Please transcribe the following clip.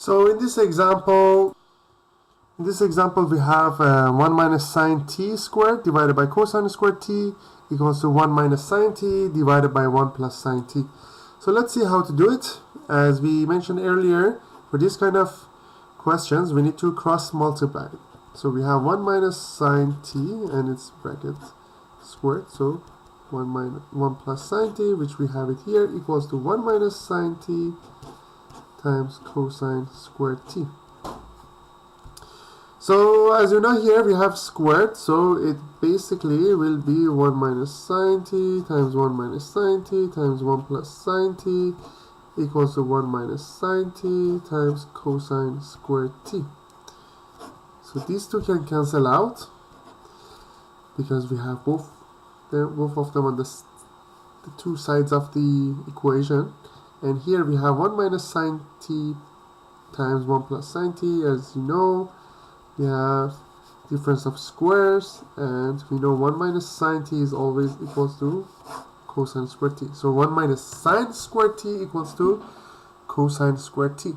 So in this example we have 1 minus sine t squared divided by cosine squared t equals to 1 minus sine t divided by 1 plus sine t. So let's see how to do it. As we mentioned earlier, for this kind of questions we need to cross multiply. So we have 1 minus sine t and its bracket squared, so 1 plus sine t, which we have it here, equals to 1 minus sine t times cosine squared t. So as you know, here we have squared, so it basically will be 1 minus sine t times 1 minus sine t times 1 plus sine t equals to 1 minus sine t times cosine squared t. So these two can cancel out because we have both of them on the two sides of the equation. And here we have 1 minus sine t times 1 plus sine t. As you know, we have difference of squares, and we know 1 minus sine t is always equals to cosine squared t. So 1 minus sine squared t equals to cosine squared t.